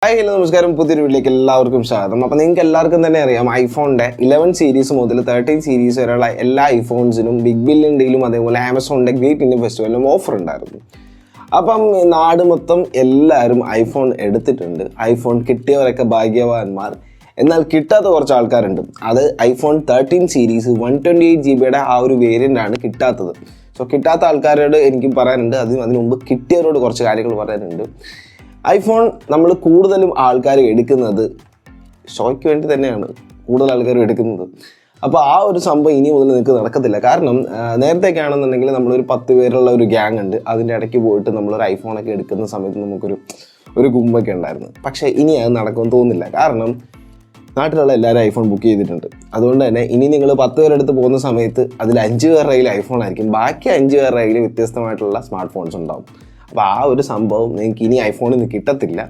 Hi hello നമസ്കാരം, പുതിയൊരു വീട്ടിലേക്ക് എല്ലാവർക്കും സ്വാഗതം. അപ്പോൾ നിങ്ങൾക്ക് എല്ലാവർക്കും തന്നെ അറിയാം, ഐഫോണിൻ്റെ 11 സീരീസ് മുതൽ 13 സീരീസ് വരെയുള്ള എല്ലാ ഐഫോൺസിനും ബിഗ് ബില്യൺ ഡേയിലും അതേപോലെ ആമസോണിൻ്റെ ഗ്രേറ്റ് ഇന്ത്യൻ ഫെസ്റ്റിവലിലും ഓഫർ ഉണ്ടായിരുന്നു. അപ്പം നാട് മൊത്തം എല്ലാവരും ഐഫോൺ എടുത്തിട്ടുണ്ട്. ഐഫോൺ കിട്ടിയവരൊക്കെ ഭാഗ്യവാന്മാർ. എന്നാൽ കിട്ടാത്ത കുറച്ച് ആൾക്കാരുണ്ട്. അത് ഐഫോൺ 13 സീരീസ് 128 GB ആ ഒരു വേരിയൻ്റാണ് കിട്ടാത്തത്. സോ കിട്ടാത്ത ആൾക്കാരോട് എനിക്ക് പറയാനുണ്ട്, അതിനു മുമ്പ് കിട്ടിയവരോട് കുറച്ച് കാര്യങ്ങൾ പറയാനുണ്ട്. ഐഫോൺ നമ്മൾ കൂടുതലും ആൾക്കാർ എടുക്കുന്നത് ഷോയ്ക്ക് വേണ്ടി തന്നെയാണ് കൂടുതൽ ആൾക്കാരും എടുക്കുന്നത്. അപ്പോൾ ആ ഒരു സംഭവം ഇനി മുതൽ നിങ്ങൾക്ക് നടക്കത്തില്ല. കാരണം നേരത്തെയൊക്കെ ആണെന്നുണ്ടെങ്കിൽ നമ്മളൊരു 10 പേരുള്ള ഒരു ഗ്യാങ് ഉണ്ട്, അതിൻ്റെ ഇടയ്ക്ക് പോയിട്ട് നമ്മളൊരു ഐഫോണൊക്കെ എടുക്കുന്ന സമയത്ത് നമുക്കൊരു ഗുമ്പൊക്കെ ഉണ്ടായിരുന്നു. പക്ഷേ ഇനി അത് നടക്കുമെന്ന് തോന്നുന്നില്ല. കാരണം നാട്ടിലുള്ള എല്ലാവരും ഐഫോൺ ബുക്ക് ചെയ്തിട്ടുണ്ട്. അതുകൊണ്ട് തന്നെ ഇനി നിങ്ങൾ 10 പേരെടുത്ത് പോകുന്ന സമയത്ത് അതിൽ 5 പേരുടെ കയ്യിൽ ഐഫോൺ ആയിരിക്കും, ബാക്കി 5 പേരുടെ കയ്യിൽ വ്യത്യസ്തമായിട്ടുള്ള സ്മാർട്ട് ഫോൺസ് ഉണ്ടാവും. അപ്പോൾ ആ ഒരു സംഭവം നിങ്ങൾക്ക് ഇനി ഐഫോണിൽ നിന്ന് കിട്ടത്തില്ല.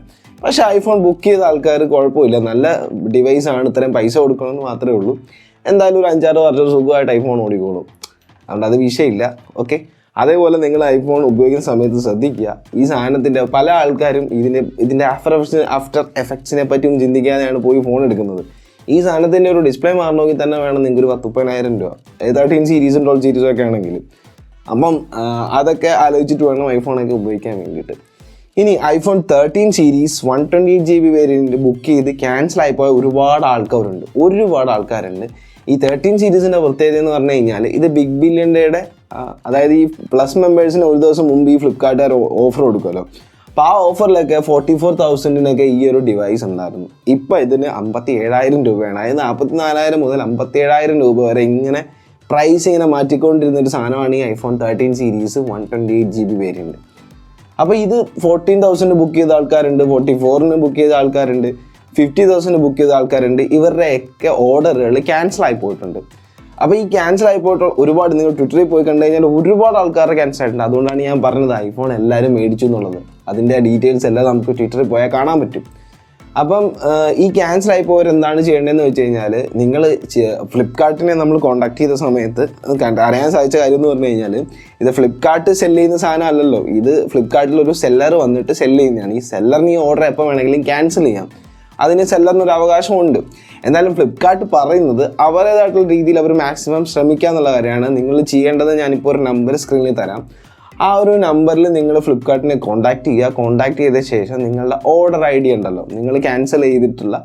പക്ഷേ ഐഫോൺ ബുക്ക് ചെയ്ത ആൾക്കാർ കുഴപ്പമില്ല, നല്ല ഡിവൈസാണ്, ഇത്രയും പൈസ കൊടുക്കണമെന്ന് മാത്രമേ ഉള്ളൂ. എന്തായാലും ഒരു 5-6 വർഷം സുഖമായിട്ട് ഐഫോൺ ഓടിക്കോളും, അതുകൊണ്ട് അത് വിഷയമില്ല. ഓക്കെ, അതേപോലെ നിങ്ങൾ ഐഫോൺ ഉപയോഗിക്കുന്ന സമയത്ത് ശ്രദ്ധിക്കുക, ഈ സാധനത്തിൻ്റെ പല ആൾക്കാരും ഇതിൻ്റെ ആഫ്റ്റർ എഫക്ട്സിനെ പറ്റിയും ചിന്തിക്കാതെയാണ് പോയി ഫോൺ എടുക്കുന്നത്. ഈ സാധനത്തിൻ്റെ ഒരു ഡിസ്പ്ലേ മാറണമെങ്കിൽ തന്നെ വേണം നിങ്ങൾക്ക് ഒരു 10-30,000 രൂപ, 13 സീരീസും 12 സീരീസും ഒക്കെ ആണെങ്കിൽ. അപ്പം അതൊക്കെ ആലോചിച്ചിട്ട് വേണം ഐഫോണൊക്കെ ഉപയോഗിക്കാൻ വേണ്ടിയിട്ട്. ഇനി iPhone 13 series 128 GB variant book ചെയ്ത് ക്യാൻസൽ ആയിപ്പോയ ഒരുപാട് ആൾക്കാരുണ്ട്. ഈ 13 സീരീസിൻ്റെ പ്രത്യേകത എന്ന് പറഞ്ഞു കഴിഞ്ഞാൽ, ഇത് ബിഗ് ബില്യൺ ഡേയുടെ അതായത് ഈ പ്ലസ് മെമ്പേഴ്സിന് ഒരു ദിവസം മുമ്പ് ഈ ഫ്ലിപ്കാർട്ടുകാർ ഓഫർ കൊടുക്കുമല്ലോ. അപ്പോൾ ആ ഓഫറിലൊക്കെ 44,000 ഈ ഒരു ഡിവൈസ് ഉണ്ടായിരുന്നു. ഇപ്പോൾ ഇതിന് 57,000 രൂപയാണ്. അതായത് 44,000 മുതൽ 57,000 രൂപ വരെ ഇങ്ങനെ പ്രൈസ് ഇങ്ങനെ മാറ്റിക്കൊണ്ടിരുന്നൊരു സാധനമാണ് ഈ ഐഫോൺ 13 സീരീസ് 128 GB വേരിയൻറ്റ്. അപ്പോൾ ഇത് 14,000 ബുക്ക് ചെയ്ത ആൾക്കാരുണ്ട്, 44,000 ബുക്ക് ചെയ്ത ആൾക്കാരുണ്ട്, 50,000 ബുക്ക് ചെയ്ത ആൾക്കാരുണ്ട്. ഇവരുടെയൊക്കെ ഓർഡറുകൾ ക്യാൻസൽ ആയി പോയിട്ടുണ്ട്. അപ്പോൾ ഈ ക്യാൻസൽ ആയി പോയിട്ട് ഒരുപാട്, നിങ്ങൾ ട്വിറ്ററിൽ പോയി കണ്ടു കഴിഞ്ഞാൽ ഒരുപാട് ആൾക്കാരുടെ ക്യാൻസൽ ആയിട്ടുണ്ട്. അതുകൊണ്ടാണ് ഞാൻ പറഞ്ഞത് ഐഫോൺ എല്ലാവരും മേടിച്ചു എന്നുള്ളത്. അതിൻ്റെ ഡീറ്റെയിൽസ് എല്ലാം നമുക്ക് ട്വിറ്ററിൽ പോയാൽ കാണാൻ പറ്റും. അപ്പം ഈ ക്യാൻസൽ ആയി പോയവർ എന്താണ് ചെയ്യേണ്ടതെന്ന് വെച്ച് കഴിഞ്ഞാൽ, നിങ്ങൾ ഫ്ലിപ്കാർട്ടിനെ നമ്മൾ കോൺടാക്ട് ചെയ്ത സമയത്ത് അറിയാൻ സാധിച്ച കാര്യം എന്ന് പറഞ്ഞു കഴിഞ്ഞാൽ, ഇത് ഫ്ലിപ്കാർട്ട് സെല്ല് ചെയ്യുന്ന സാധനം അല്ലല്ലോ, ഇത് ഫ്ലിപ്കാർട്ടിൽ ഒരു സെല്ലർ വന്നിട്ട് സെല്ല് ചെയ്യുന്നതാണ്. ഈ സെല്ലറിന് ഈ ഓർഡർ എപ്പോൾ വേണമെങ്കിലും ക്യാൻസൽ ചെയ്യാം, അതിന് സെല്ലറിനൊരു അവകാശമുണ്ട്. എന്നാലും ഫ്ലിപ്കാർട്ട് പറയുന്നത് അവരുടേതായിട്ടുള്ള രീതിയിൽ അവർ മാക്സിമം ശ്രമിക്കുക എന്നുള്ള കാര്യമാണ്. നിങ്ങൾ ചെയ്യേണ്ടത്, ഞാനിപ്പോൾ ഒരു നമ്പർ സ്ക്രീനിൽ തരാം. ആ ഒരു നമ്പറിൽ നിങ്ങൾ ഫ്ലിപ്കാർട്ടിനെ കോൺടാക്ട് ചെയ്യുക. കോൺടാക്ട് ചെയ്ത ശേഷം നിങ്ങളുടെ ഓർഡർ ID ഉണ്ടല്ലോ, നിങ്ങൾ ക്യാൻസൽ ചെയ്തിട്ടുള്ള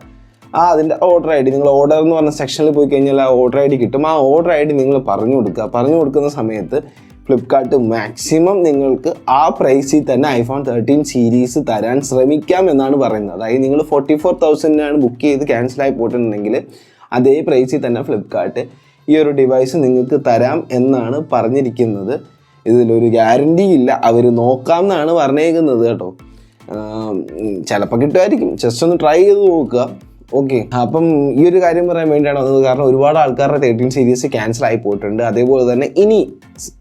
അതിൻ്റെ ഓർഡർ ID, നിങ്ങൾ ഓർഡർ എന്ന് പറഞ്ഞ സെക്ഷനിൽ പോയി കഴിഞ്ഞാൽ ആ ഓർഡർ ID കിട്ടും. ആ ഓർഡർ ID നിങ്ങൾ പറഞ്ഞു കൊടുക്കുന്ന സമയത്ത് ഫ്ലിപ്കാർട്ട് മാക്സിമം നിങ്ങൾക്ക് ആ പ്രൈസിൽ തന്നെ ഐഫോൺ 13 സീരീസ് തരാൻ ശ്രമിക്കാം എന്നാണ് പറയുന്നത്. അതായത് നിങ്ങൾ 44,000 ബുക്ക് ചെയ്ത് ക്യാൻസലായി പോയിട്ടുണ്ടെങ്കിൽ അതേ പ്രൈസിൽ തന്നെ ഫ്ലിപ്കാർട്ട് ഈ ഒരു ഡിവൈസ് നിങ്ങൾക്ക് തരാം എന്നാണ് പറഞ്ഞിരിക്കുന്നത്. ഇതിലൊരു ഗ്യാരണ്ടി ഇല്ല, അവർ നോക്കാം എന്നാണ് പറഞ്ഞേക്കുന്നത് കേട്ടോ. ചിലപ്പോൾ കിട്ടുമായിരിക്കും, ജസ്റ്റ് ഒന്ന് ട്രൈ ചെയ്ത് നോക്കുക. ഓക്കെ, അപ്പം ഈ ഒരു കാര്യം പറയാൻ വേണ്ടിയാണ് വന്നത്. കാരണം ഒരുപാട് ആൾക്കാരുടെ 13 സീരീസ് ക്യാൻസൽ ആയി പോയിട്ടുണ്ട്. അതേപോലെ തന്നെ ഇനി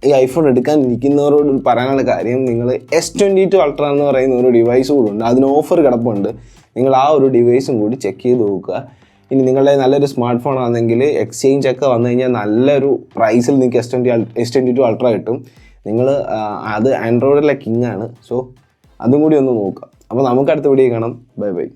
ഈ ഐഫോൺ എടുക്കാൻ ഇരിക്കുന്നവരോട് പറയാനുള്ള കാര്യം, നിങ്ങൾ S22 Ultra എന്ന് പറയുന്ന ഒരു ഡിവൈസ് കൂടെ ഉണ്ട്, അതിന് ഓഫർ കിടപ്പുണ്ട്. നിങ്ങൾ ആ ഒരു ഡിവൈസും കൂടി ചെക്ക് ചെയ്ത് നോക്കുക. ഇനി നിങ്ങളുടെ നല്ലൊരു സ്മാർട്ട് ഫോൺ ആണെങ്കിൽ എക്സ്ചേഞ്ച് ഒക്കെ വന്നു കഴിഞ്ഞാൽ നല്ലൊരു പ്രൈസിൽ നിങ്ങൾക്ക് S22 Ultra കിട്ടും. നിങ്ങൾ അത് ആൻഡ്രോയിഡിലെ കിങ് ആണ്. സോ അതും കൂടി ഒന്ന് നോക്കുക. അപ്പോൾ നമുക്ക് അടുത്ത വീഡിയോ കാണാം. Bye bye.